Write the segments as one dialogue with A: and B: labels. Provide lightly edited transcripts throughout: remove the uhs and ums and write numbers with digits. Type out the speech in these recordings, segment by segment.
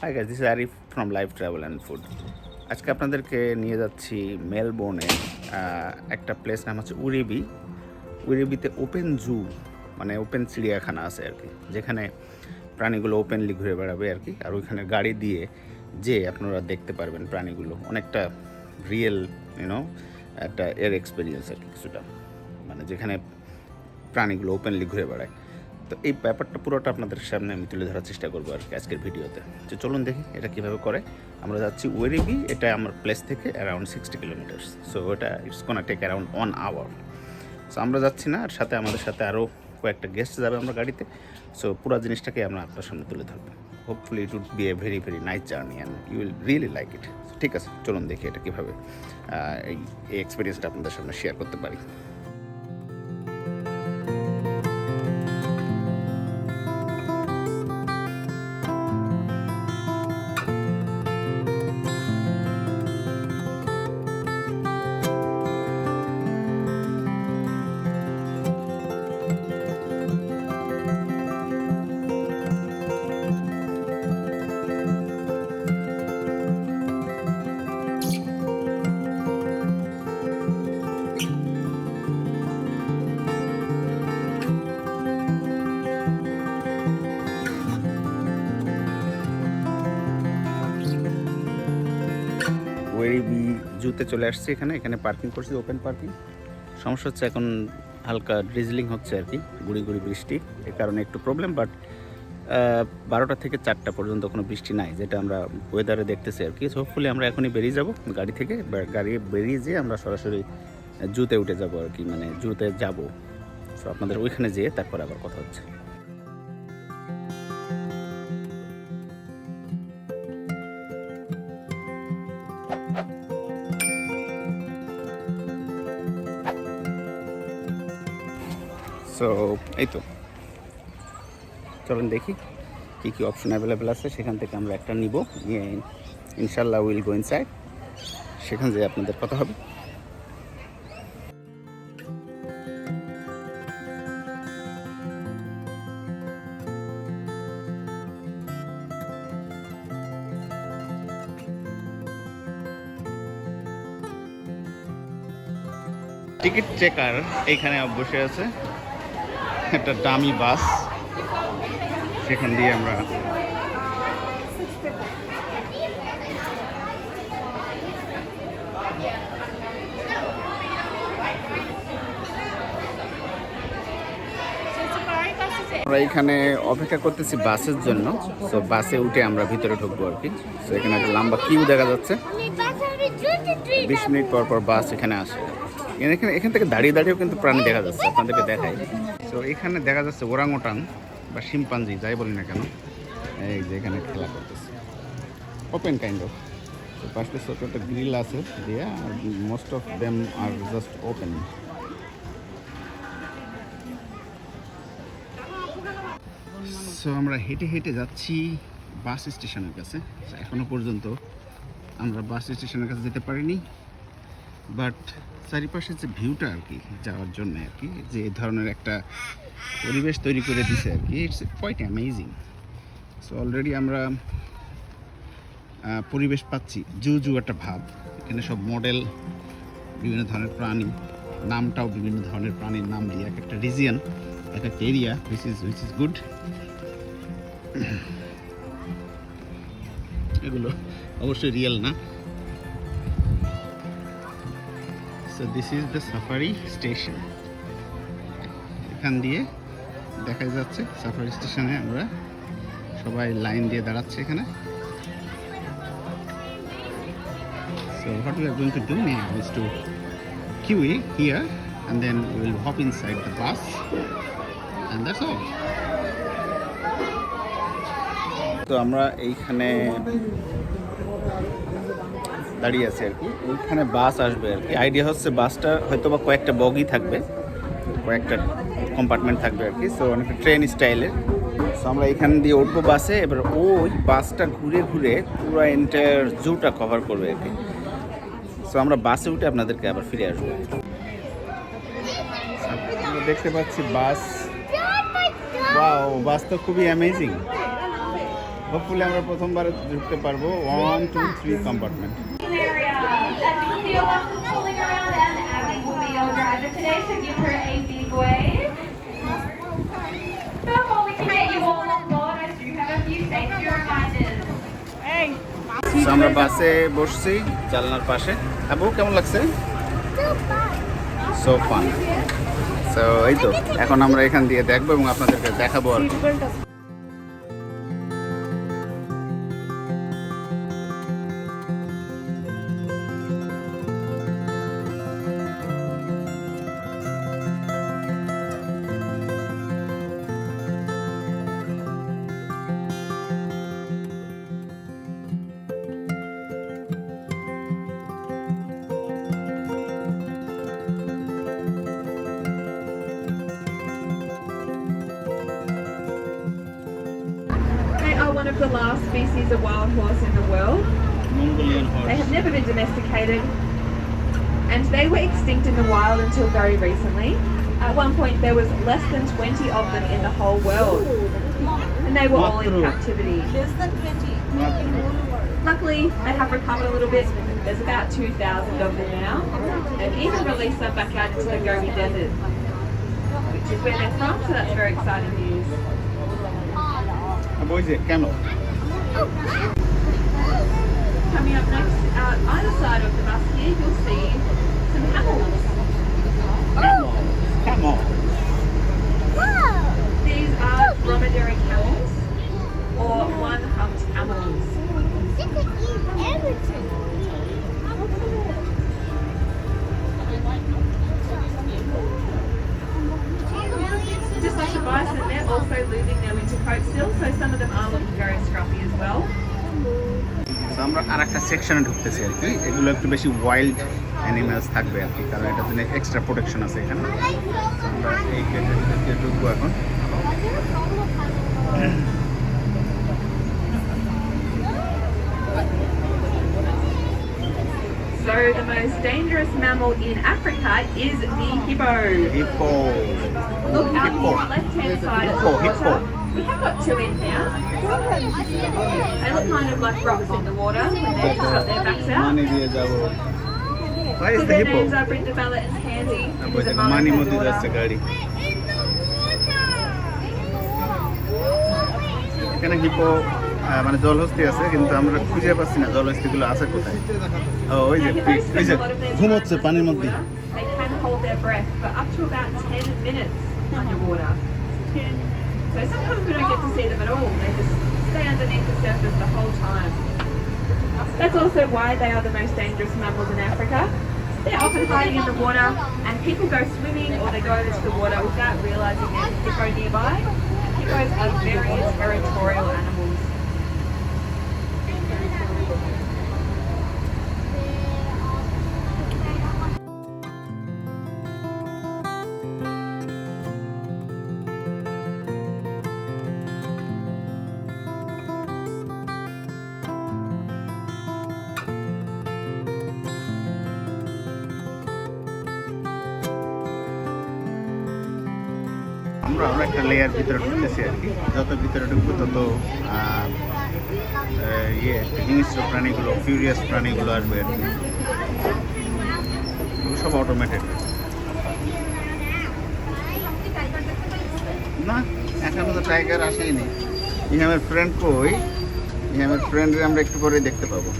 A: Hi guys, this is Arif from live travel and food. আজকে আপনাদেরকে নিয়ে যাচ্ছি মেলবোর্নে একটা প্লেস নাম হচ্ছে উরিবি। উরিবিতে ওপেন জু মানে ওপেন চিড়িয়াখানা আছে আর কি, যেখানে প্রাণীগুলো ওপেনলি ঘুরে বেড়াবে আর কি। আর ওইখানে গাড়ি দিয়ে যে আপনারা দেখতে পারবেন প্রাণীগুলো, অনেকটা রিয়েল একটা এর এক্সপিরিয়েন্স আর কি কিছুটা, মানে যেখানে প্রাণীগুলো ওপেনলি ঘুরে বেড়ায়। তো এই ব্যাপারটা পুরোটা আপনাদের সামনে আমি তুলে ধরার চেষ্টা করবো আর কি আজকের ভিডিওতে। তো চলুন দেখি এটা কীভাবে করে। আমরা যাচ্ছি ওয়েরিবি, এটা আমার প্লেস থেকে অ্যারাউন্ড 60 কিলোমিটার্স। সো এটা ইটস কোনা টেক অ্যারাউন্ড 1 আওয়ার। সো আমরা যাচ্ছি না, আর সাথে আমাদের সাথে আরও কয়েকটা গেস্ট যাবে আমরা গাড়িতে। সো পুরো জিনিসটাকে আমরা আপনার সামনে তুলে ধরবো। Hopefully it would be a very very nice journey and you will really like it. ঠিক আছে, চলুন দেখি এটা কীভাবে এই এক্সপিরিয়েন্সটা আপনাদের সামনে শেয়ার করতে পারি। ওয়েরিবি জুতে চলে আসছি, এখানে পার্কিং করছি, ওপেন পার্কিং। সমস্যা হচ্ছে এখন হালকা ড্রিজলিং হচ্ছে আর কি, গুড়ি গুড়ি বৃষ্টি, এ কারণে একটু প্রবলেম। বাট 12টা থেকে 4টা পর্যন্ত কোনো বৃষ্টি নাই, যেটা আমরা ওয়েদারে দেখতেছি আর কি। হোপফুলি আমরা এখনই বেরিয়ে যাব গাড়ি থেকে, গাড়ি বেরিয়ে যেয়ে আমরা সরাসরি জুতে উঠে যাব আর কি, মানে জুতে যাব। সো আপনাদের ওইখানে যেয়ে তারপর আবার কথা হচ্ছে। সো এই তো, চলুন দেখি কী কী অপশন অ্যাভেলেবেল আছে, সেখান থেকে আমরা একটা নিব, নিয়ে ইনশাল্লাহ উইল গো ইনসাইড, সেখান যেয়ে আপনাদের কথা হবে। টিকিট চেকার এইখানে বসে আছে, একটা দামি বাস, সেখান দিয়ে আমরা এখানে অপেক্ষা করতেছি বাসের জন্য। সো বাসে উঠে আমরা ভিতরে ঢুকবো আর কি। সো এখানে একটা লম্বা কিউ দেখা যাচ্ছে, 20 মিনিট পর পর বাস এখানে আসে। এখান থেকে দাঁড়িয়ে দাঁড়িয়েও কিন্তু প্রাণী দেখা যাচ্ছে, আপনাদেরকে দেখাই। সো এখানে দেখা যাচ্ছে ওরাংওটাং বা শিম্পাঞ্জি, যাই বলি না কেন, এই যে এখানে খেলা করতেছে, ওপেন কাইন্ড অফ। তো পাশে ছোটো একটা গ্রিল আছে দিয়ে, আর most of them are just open. So আমরা হেঁটে হেঁটে যাচ্ছি বাস স্টেশনের কাছে। এখনও পর্যন্ত আমরা বাস স্টেশনের কাছে যেতে পারিনি, বাট চারিপাশের যে ভিউটা আর কি যাওয়ার জন্য আর কি, যে ধরনের একটা পরিবেশ তৈরি করে দিছে আর কি, it's quite amazing. So already আমরা পরিবেশ পাচ্ছি, জু একটা ভাব। এখানে সব মডেল, বিভিন্ন ধরনের প্রাণী, নামটাও বিভিন্ন ধরনের প্রাণীর নাম দিয়ে, এক একটা রিজিয়ন, এক একটা এরিয়া, হুইচ ইজ গুড। এগুলো অবশ্যই রিয়েল না। So this is the safari station. এখান দিয়ে দেখা যাচ্ছে সাফারি স্টেশনে আমরা সবাই লাইন দিয়ে দাঁড়াচ্ছে এখানে। So what we are going to do now is to queue here and then we will hop inside the bus and that's all. তো আমরা এইখানে দাঁড়িয়ে আছি আর কি, এইখানে বাস আসবে আর কি। আইডিয়া হচ্ছে বাসটা হয়তো বা কয়েকটা বগি থাকবে, কয়েকটা কম্পার্টমেন্ট থাকবে আর কি। সো অনেকটা ট্রেন স্টাইলের। সো আমরা এখান দিয়ে উঠবো বাসে, এবার ওই বাসটা ঘুরে ঘুরে পুরো এন্টায়ার জুটা কভার করবে আর কি। সো আমরা বাসে উঠে আপনাদেরকে আবার ফিরে আসবো। আমরা দেখতে পাচ্ছি বাস, ওয়াও, বাস তো খুবই অ্যামেজিং। হোপফুলি আমরা প্রথমবার ঢুকতে পারবো 1 2 3 compartment.
B: Area. As you see your buses pulling around, and Abby will be your driver today, so give her a big wave. Before we can get you all on board, I do have a few safety reminders.
A: So, আমরা বাসে বসছি জানলার পাশে। আবু কেমন লাগছে? So fun. So এই তো এখন আমরা এখান দিয়ে দেখবো এবং আপনাদেরকে দেখাবো আর কি।
C: They are one of the last species of wild horse in the world.
A: Mongolian
C: They
A: horse.
C: have never been domesticated and they were extinct in the wild until very recently. At one point there was less than 20 of them in the whole world and they were all in captivity. Luckily they have recovered a little bit. There's about 2,000 of them now and even released them back out into the Gobi Desert, which is where they're from, so that's very exciting news.
A: Abu ওই যে Camel.
C: Coming up next, out either side of the bus here, you'll see some camels.
A: Camel.
C: These are dromedary camels, or one-humped camels. Just like the bison, they're also losing their winter coat still, so some of them are looking very scruffy as well.
A: So, আমরা আর একটা সেকশনে ঢুকতেছি আর কি। এগুলো একটু বেশি wild animals থাকবে আর কি, কারণ এটার জন্য এক্সট্রা প্রোটেকশন আছে এখানে। So, আমরা এই গেটের দিকে ঢুকবো এখন।
C: So the most dangerous mammal in Africa is the hippo.
A: Hippo.
C: Look out
A: Hippo.
C: here, left-hand side of
A: Hippo,
C: the
A: hippo.
C: water. We have got two in here. They look kind of like rocks in the water when they've just got their backs out.
A: মানি দিয়ে যাব। Where is
C: So
A: the
C: their
A: hippo?
C: names are Brindabella and Candy.
A: Abu
C: Who's a
A: দেখো
C: mother
A: money
C: and
A: মধ্যে
C: daughter.
A: যাচ্ছে গাড়ি। এখানে hippo মানে জলহস্তি আছে, কিন্তু আমরা খুঁজে পাচ্ছি না জলহস্তিগুলো আছে কোথায়। ও ওই যে
C: Now, hippos
A: ওই
C: spend
A: যে
C: a lot of their
A: ঘুমোচ্ছে
C: time
A: পানির
C: underwater.
A: মধ্যে।
C: They can hold their breath for up to about 10 minutes underwater. So sometimes we don't get to see them at all. They just stay underneath the surface the whole time. That's also why they are the most dangerous mammals in Africa. They're often hiding in the water and people go swimming or they go into the water without realising there's a hippo nearby. Hippos are very territorial animals.
A: আমরা একটা layer ভিতরে ঢুকতেছি আর কি। যত ভিতরে ঢুকবো তত হিংস্র প্রাণীগুলো, ফিউরিয়াস প্রাণীগুলো আসবে আর কি। এগুলো সব অটোমেটেড না, এখনো তো টাইগার আসেনি। আমার ফ্রেন্ড কই? আমার ফ্রেন্ডরে আমরা একটু পরে দেখতে পাবো।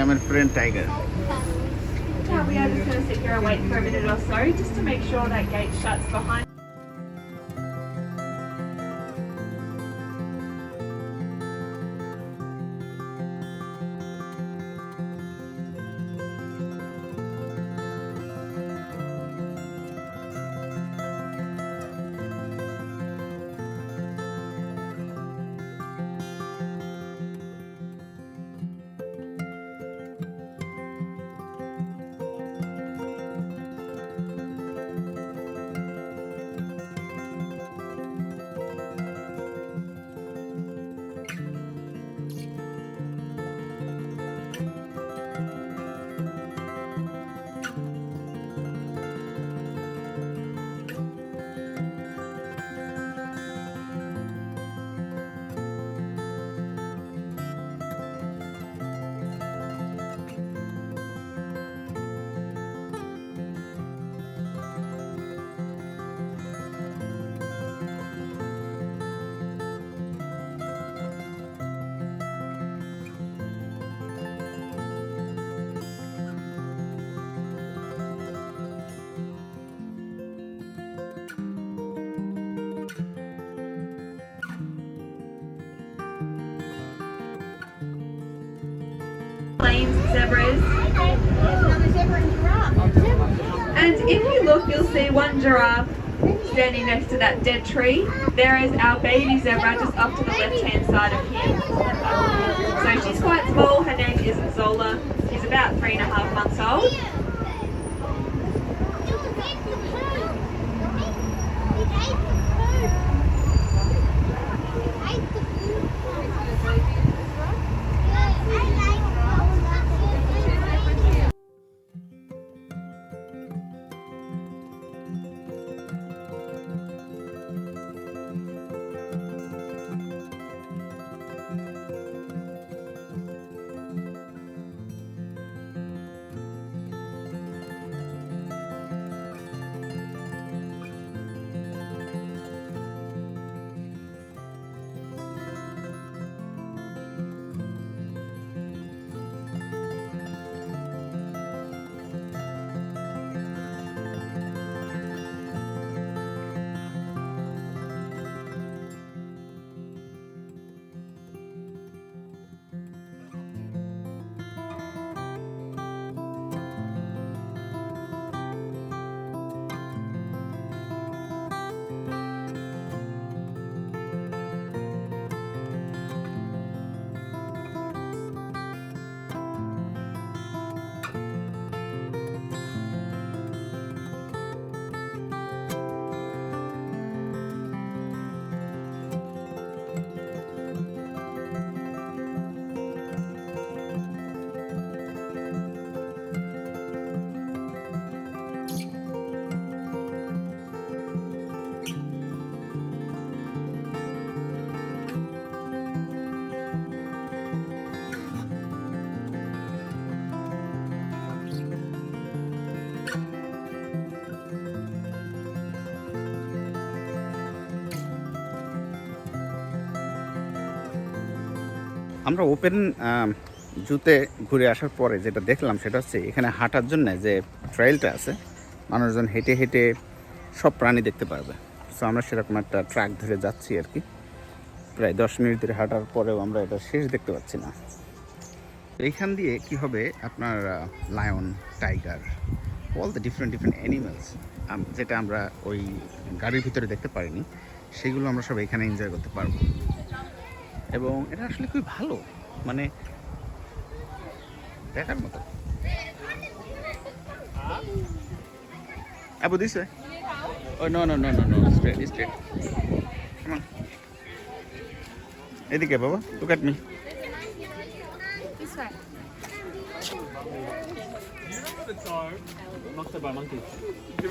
A: আমার friend tiger.
C: Now we are just going to sit here and wait for a minute or so just to make sure that gate shuts behind. plains zebras.
D: Another zebra and giraffe.
C: And if you look, you'll see one giraffe standing next to that dead tree. There is our baby zebra just up to the left-hand side of him. So she's quite small. Her name is Zola. She's about 3.5 months old.
A: আমরা open জুতে ঘুরে আসার পরে যেটা দেখলাম সেটা হচ্ছে এখানে হাঁটার জন্য যে ট্রেইলটা আছে, মানুষজন হেঁটে হেঁটে সব প্রাণী দেখতে পারবে। সো আমরা সেরকম একটা ট্র্যাক ধরে যাচ্ছি আর কি। প্রায় 10 মিনিট ধরে হাঁটার পরেও আমরা এটা শেষ দেখতে পাচ্ছি না। এইখান দিয়ে কি হবে, আপনার lion, tiger, all the different animals যেটা আমরা ওই গাড়ির ভিতরে দেখতে পারিনি, সেগুলো আমরা সব এখানে এনজয় করতে পারবো। এবং এটা আসলে খুবই ভালো, মানে দেখার মতো। আবু দিস ও no no no no no straight straight, এদিকে বাবা, look at me.
D: This way.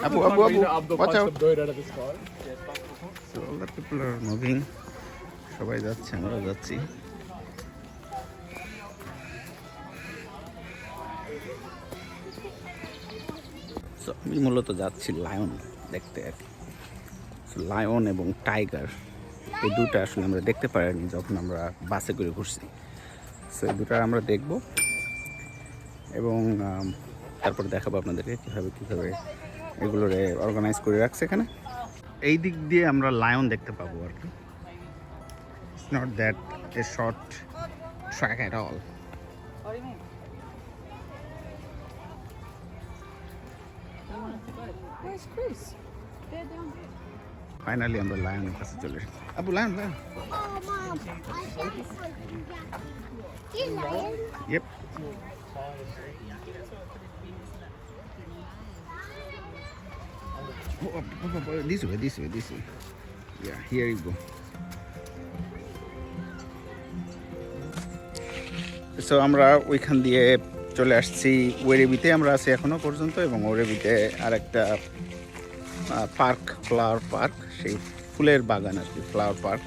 A: Abu, watch out. So all the people are moving. সবাই যাচ্ছে, আমরা যাচ্ছি। সো আমি মূলত যাচ্ছি লায়ন দেখতে আর কি। লায়ন এবং টাইগার এই দুটো আসলে আমরা দেখতে পারিনি যখন আমরা বাসে করে ঘুরছি। সো এই দুটো আমরা দেখব এবং তারপর দেখাবো আপনাদেরকে কীভাবে এগুলোরে অর্গানাইজ করে রাখছে এখানে। এই দিক দিয়ে আমরা লায়ন দেখতে পাবো আর কি। It's not that a short track at all.
E: What do you mean? Where's Chris? They're down there.
A: Finally আমরা লায়নের কাছে চলে এসেছি। Abu lion.
D: Oh, Mom. You lion?
A: Yep. Oh, this way. Yeah, here you go. So আমরা ওইখান দিয়ে চলে আসছি ওয়েরিবিতে। আমরা আছি এখনো পর্যন্ত, এবং ওয়েরিবিতে আরেকটা পার্ক, ফ্লাওয়ার পার্ক, সেই ফুলের বাগান আর কি, ফ্লাওয়ার পার্ক,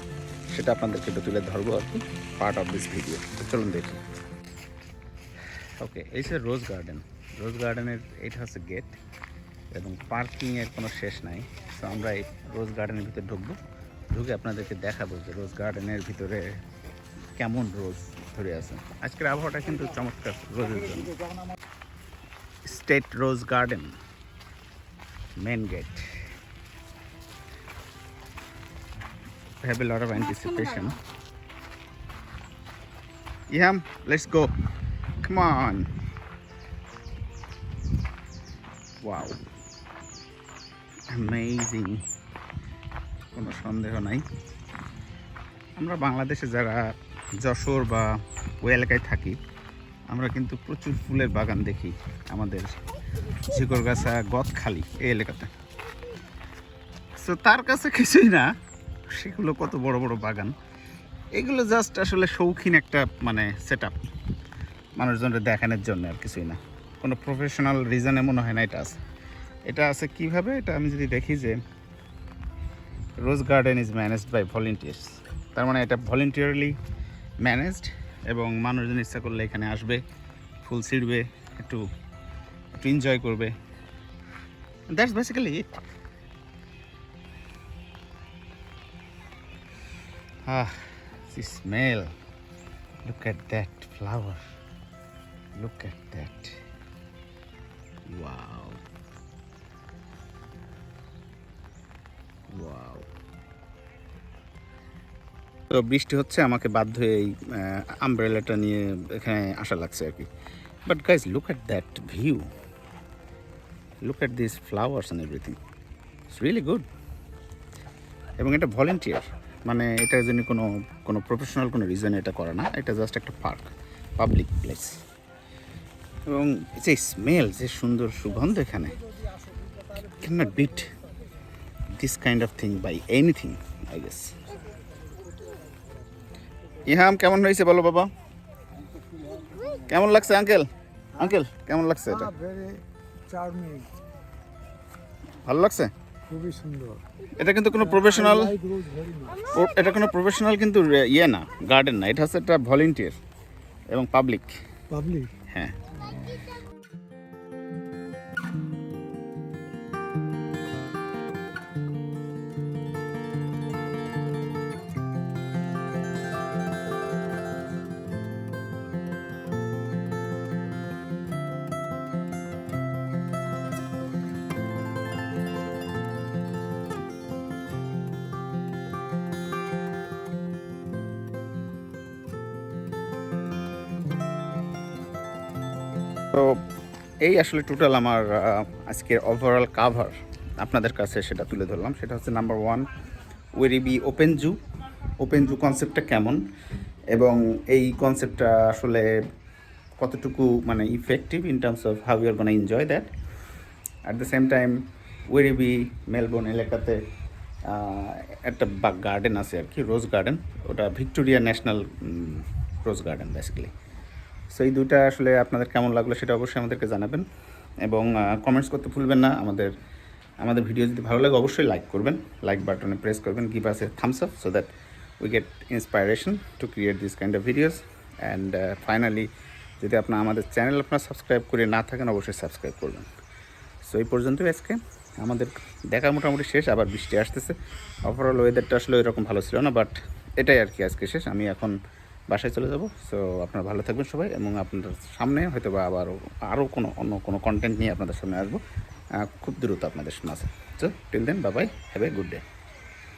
A: সেটা আপনাদেরকে একটু তুলে ধরবো আর কি, পার্ট অফ দিস ভিডিও। তো চলুন দেখি। ওকে, এই যে রোজ গার্ডেনের এটা হচ্ছে গেট, এবং পার্কিংয়ের কোনো শেষ নাই। সো আমরা এই রোজ গার্ডেনের ভিতরে ঢুকে আপনাদেরকে দেখাবো যে রোজ গার্ডেনের ভিতরে কেমন রোজ ধরে আছে। আজকের আবহাওয়াটা কিন্তু চমৎকার রোজের জন্য। State rose garden, main gate. Have a lot of anticipation. Yeah, let's go. Come on. Wow. Amazing. কোনো সন্দেহ নাই। আমরা বাংলাদেশে যারা যশোর বা ওই এলাকায় থাকি, আমরা কিন্তু প্রচুর ফুলের বাগান দেখি আমাদের ঝিকরগাছা গদখালি এই এলাকাতে। সো তার কাছে কিছুই না, সেগুলো কত বড় বড় বাগান। এগুলো জাস্ট আসলে শৌখিন একটা মানে সেট আপ, মানুষজনকে দেখানোর জন্য, আর কিছুই না। কোনো প্রফেশনাল রিজনে মনে হয় না এটা আছে। এটা আছে কিভাবে, এটা আমি যদি দেখি যে rose garden is managed by volunteers, তার মানে এটা ভলেন্টিয়ারলি ম্যানেজড, এবং মানুষজন ইচ্ছা করলে এখানে আসবে, ফুল ছিঁড়বে, একটু এনজয় করবে। That's basically it. The smell. Look at that flower. Look at that. Wow. Wow. তো বৃষ্টি হচ্ছে, আমাকে বাধ্য হয়ে এই আমব্রেলাটা নিয়ে এখানে আসা লাগছে আর কি। But guys, look at that view, look at this flowers and everything, it's really good. এবং এটা ভলেন্টিয়ার, মানে এটার জন্য কোনো প্রফেশনাল কোনো রিজনে এটা করে না, এটা জাস্ট একটা পার্ক, পাবলিক প্লেস। এবং যে স্মেল, যে সুন্দর সুগন্ধ এখানে, can not beat this kind of thing by anything, I guess. ইহাম কেমন হয়েছে বলো বাবা, কেমন লাগছে? আঙ্কেল আঙ্কেল কেমন লাগছে এটা? ভালো লাগছে,
F: খুবই সুন্দর।
A: এটা কিন্তু কোনো প্রফেশনাল, এটা কোনো প্রফেশনাল কিন্তু ইয়ে না, গার্ডেন না, এটা হচ্ছে একটা ভলেন্টিয়ার এবং পাবলিক। হ্যাঁ। তো এই আসলে টোটাল আমার আজকের ওভারঅল কাভার আপনাদের কাছে সেটা তুলে ধরলাম। সেটা হচ্ছে number 1, Werribee open zoo. Open zoo কনসেপ্টটা কেমন, এবং এই কনসেপ্টটা আসলে কতটুকু মানে effective in terms of how you are gonna enjoy that. At the same time Werribee Melbourne এলাকাতে একটা গার্ডেন আছে আর কি, রোজ গার্ডেন, ওটা Victoria National Rose Garden basically. So এই দুইটা আসলে আপনাদের কেমন লাগলো সেটা অবশ্যই আমাদেরকে জানাবেন, এবং কমেন্টস করতে ভুলবেন না। আমাদের ভিডিও যদি ভালো লাগে অবশ্যই লাইক করবেন, লাইক বাটনে প্রেস করবেন, give us A Thums up so that we get inspiration to create this kind of videos. And finally, যদি আমাদের চ্যানেল সাবস্ক্রাইব করে না থাকেন অবশ্যই সাবস্ক্রাইব করবেন। সো এই পর্যন্তই আজকে আমাদের দেখা মোটামুটি শেষ, আবার বৃষ্টি আসতেছে। ওভারঅল ওয়েদারটা আসলে এরকম ভালো ছিল না, বাট এটাই আর কি আজকে শেষ। আমি এখন বাসায় চলে যাব। সো আপনারা ভালো থাকবেন সবাই, এবং আপনাদের সামনে হয়তো বা আরও অন্য কোনো কন্টেন্ট নিয়ে আপনাদের সামনে আসবো খুব দ্রুত আপনাদের মাঝে। So till then, bye bye, have a good day.